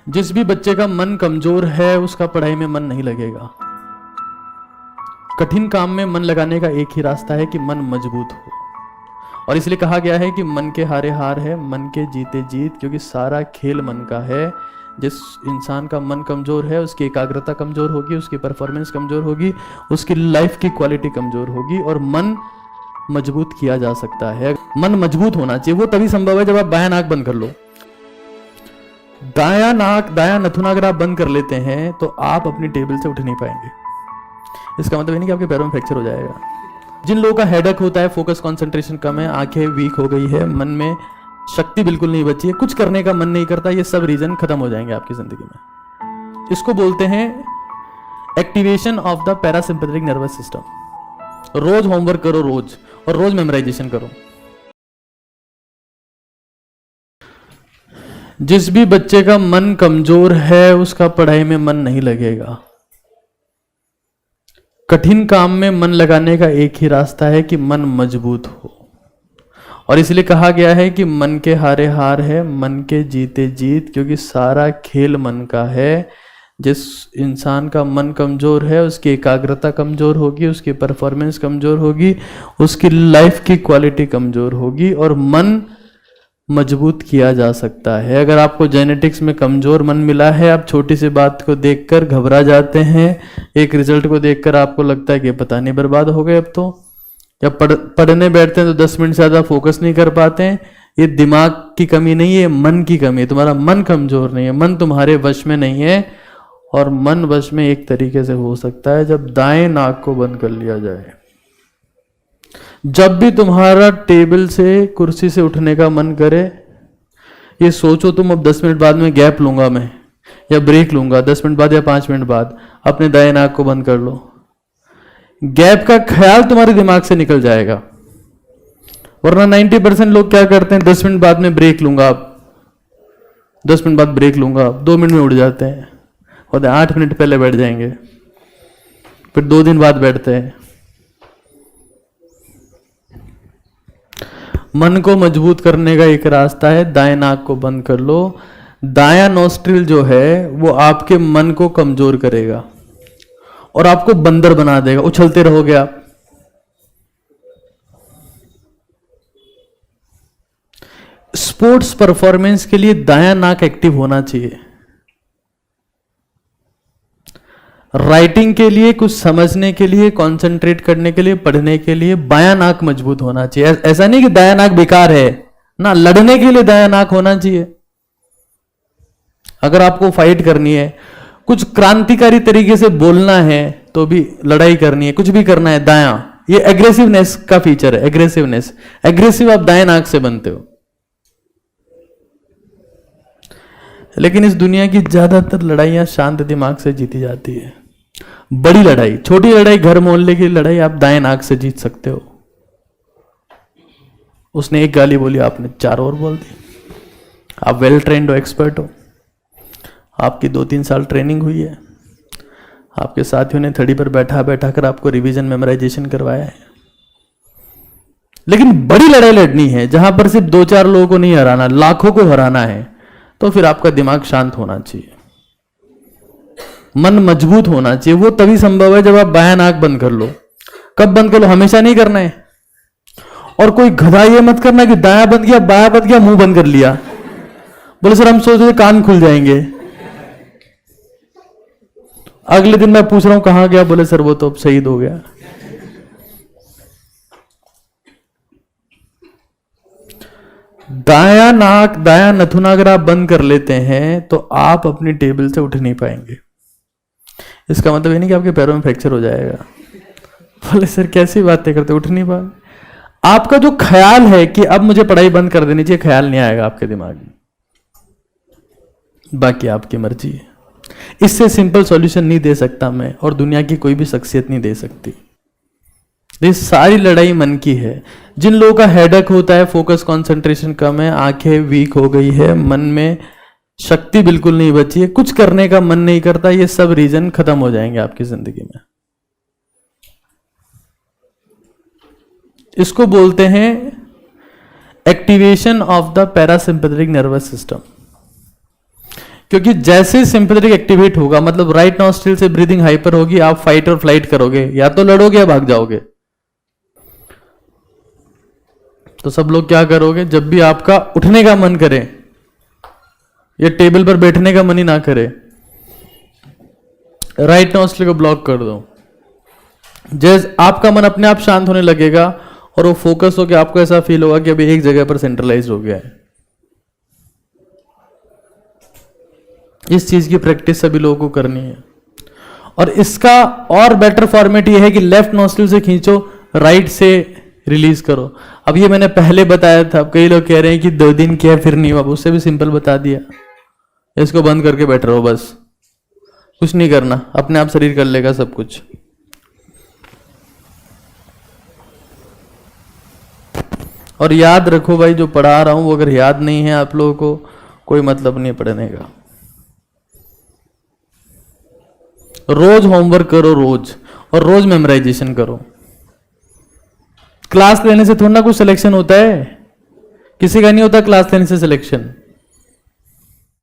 जिस भी बच्चे का मन कमजोर है उसका पढ़ाई में मन नहीं लगेगा। कठिन काम में मन लगाने का एक ही रास्ता है कि मन मजबूत हो, और इसलिए कहा गया है कि मन के हारे हार है, मन के जीते जीत, क्योंकि सारा खेल मन का है। जिस इंसान का मन कमजोर है उसकी एकाग्रता कमजोर होगी, उसकी परफॉर्मेंस कमजोर होगी, उसकी लाइफ की क्वालिटी कमजोर होगी, और मन मजबूत किया जा सकता है। मन मजबूत होना चाहिए, वो तभी संभव है जब आप बायां नाक बंद कर लो। दायां नथुना अगर आप बंद कर लेते हैं तो आप अपनी टेबल से उठ नहीं पाएंगे। इसका मतलब ये नहीं कि आपके पैरों में फ्रैक्चर हो जाएगा। जिन लोगों का हेडेक होता है, फोकस कंसंट्रेशन कम है, आंखें वीक हो गई है, मन में शक्ति बिल्कुल नहीं बची है, कुछ करने का मन नहीं करता, ये सब रीजन खत्म हो जाएंगे आपकी जिंदगी में। इसको बोलते हैं activation of the parasympathetic nervous system. रोज होमवर्क करो, रोज, और रोज मेमोराइजेशन करो। जिस भी बच्चे का मन कमजोर है उसका पढ़ाई में मन नहीं लगेगा। कठिन काम में मन लगाने का एक ही रास्ता है कि मन मजबूत हो, और इसलिए कहा गया है कि मन के हारे हार है, मन के जीते जीत, क्योंकि सारा खेल मन का है। जिस इंसान का मन कमजोर है उसकी एकाग्रता कमजोर होगी, उसकी परफॉर्मेंस कमजोर होगी, उसकी लाइफ की क्वालिटी कमजोर होगी, और मन मजबूत किया जा सकता है। अगर आपको जेनेटिक्स में कमजोर मन मिला है, आप छोटी सी बात को देखकर घबरा जाते हैं, एक रिजल्ट को देखकर आपको लगता है कि पता नहीं बर्बाद हो गए अब तो, या पढ़ने बैठते हैं तो 10 मिनट से ज़्यादा फोकस नहीं कर पाते हैं, ये दिमाग की कमी नहीं है, मन की कमी है। तुम्हारा मन कमजोर नहीं है, मन तुम्हारे वश में नहीं है, और मन वश में एक तरीके से हो सकता है जब दाएं नाक को बंद कर लिया जाए। जब भी तुम्हारा टेबल से, कुर्सी से उठने का मन करे, ये सोचो तुम अब 10 मिनट बाद में गैप लूंगा मैं, या ब्रेक लूंगा 10 मिनट बाद या 5 मिनट बाद, अपने दाएं नाक को बंद कर लो। गैप का ख्याल तुम्हारे दिमाग से निकल जाएगा। वरना 90% लोग क्या करते हैं, 10 मिनट बाद में ब्रेक लूंगा, 10 मिनट बाद ब्रेक लूंगा, 2 मिनट में उठ जाते हैं, और 8 मिनट पहले बैठ जाएंगे, फिर 2 दिन बाद बैठते हैं। मन को मजबूत करने का एक रास्ता है, दाएं नाक को बंद कर लो। दायां नोस्ट्रिल जो है वो आपके मन को कमजोर करेगा और आपको बंदर बना देगा, उछलते रहोगे आप। स्पोर्ट्स परफॉर्मेंस के लिए दायां नाक एक्टिव होना चाहिए। राइटिंग के लिए, कुछ समझने के लिए, कंसंट्रेट करने के लिए, पढ़ने के लिए बायां नाक मजबूत होना चाहिए। ऐसा नहीं कि दायां नाक बेकार है ना, लड़ने के लिए दायां नाक होना चाहिए। अगर आपको फाइट करनी है, कुछ क्रांतिकारी तरीके से बोलना है, तो भी लड़ाई करनी है, कुछ भी करना है, दायां, ये एग्रेसिवनेस का फीचर है। एग्रेसिवनेस, एग्रेसिव आप दाएं नाक से बनते हो। लेकिन इस दुनिया की ज्यादातर लड़ाइयां शांत दिमाग से जीती जाती है। बड़ी लड़ाई, छोटी लड़ाई, घर मोहल्ले की लड़ाई आप दाएं नाक से जीत सकते हो। उसने एक गाली बोली, आपने 4 और बोल दी। आप वेल ट्रेंड हो, एक्सपर्ट हो, आपकी 2-3 साल ट्रेनिंग हुई है, आपके साथियों ने थड़ी पर बैठा बैठा कर आपको रिवीजन मेमोराइजेशन करवाया है। लेकिन बड़ी लड़ाई लड़नी है जहां पर सिर्फ 2-4 लोगों को नहीं हराना, लाखों को हराना है, तो फिर आपका दिमाग शांत होना चाहिए, मन मजबूत होना चाहिए। वो तभी संभव है जब आप बायां नाक बंद कर लो। कब बंद कर लो? हमेशा नहीं करना है। और कोई गधा ये मत करना कि दायां बंद किया, बायां बंद किया, मुंह बंद कर लिया, बोले सर हम सोच रहे कान खुल जाएंगे। अगले दिन मैं पूछ रहा हूं कहां गया, बोले सर वो तो अब शहीद हो गया। दायां नथुना अगर आप बंद कर लेते हैं तो आप अपनी टेबल से उठ नहीं पाएंगे। इसका मतलब ये नहीं कि आपके पैरों में फ्रैक्चर हो जाएगा। बोले सर कैसी बातें करते, उठ नहीं पाए। आपका जो ख्याल है कि अब मुझे पढ़ाई बंद कर देनी चाहिए, ख्याल नहीं आएगा आपके दिमाग में। बाकी आपकी मर्जी है। इससे सिंपल सॉल्यूशन नहीं दे सकता मैं, और दुनिया की कोई भी शख्सियत नहीं दे सकती। ये सारी लड़ाई मन की है। जिन लोगों का हेडेक होता है, फोकस कंसंट्रेशन कम है, आंखें वीक हो गई है, मन में शक्ति बिल्कुल नहीं बची है, कुछ करने का मन नहीं करता, ये सब रीजन खत्म हो जाएंगे आपकी जिंदगी में। इसको बोलते हैं activation of the parasympathetic nervous system. क्योंकि जैसे सिंपैथेटिक एक्टिवेट होगा, मतलब राइट नॉस्ट्रिल से ब्रीदिंग हाइपर होगी, आप फाइट और फ्लाइट करोगे, या तो लड़ोगे या भाग जाओगे। तो सब लोग क्या करोगे, जब भी आपका उठने का मन करे या टेबल पर बैठने का मन ही ना करे, राइट नॉस्ट्रिल को ब्लॉक कर दो। जैसे आपका मन अपने आप शांत होने लगेगा और वो फोकस होकर आपको ऐसा फील होगा कि अभी एक जगह पर सेंट्रलाइज हो गया है। इस चीज की प्रैक्टिस सभी लोगों को करनी है। और इसका और बेटर फॉर्मेट ये है कि लेफ्ट नॉस्ट्रिल से खींचो, राइट से रिलीज करो। अब ये मैंने पहले बताया था, अब कई लोग कह रहे हैं कि 2 दिन किया फिर नहीं हुआ, उससे भी सिंपल बता दिया। इसको बंद करके बैठ रहो, बस कुछ नहीं करना, अपने आप शरीर कर लेगा सब कुछ। और याद रखो भाई, जो पढ़ा रहा हूं वो अगर याद नहीं है आप लोगों को, कोई मतलब नहीं पढ़ने का। रोज होमवर्क करो रोज, और रोज मेमोराइजेशन करो। क्लास लेने से थोड़ा ना कुछ सिलेक्शन होता है, किसी का नहीं होता क्लास लेने से सिलेक्शन।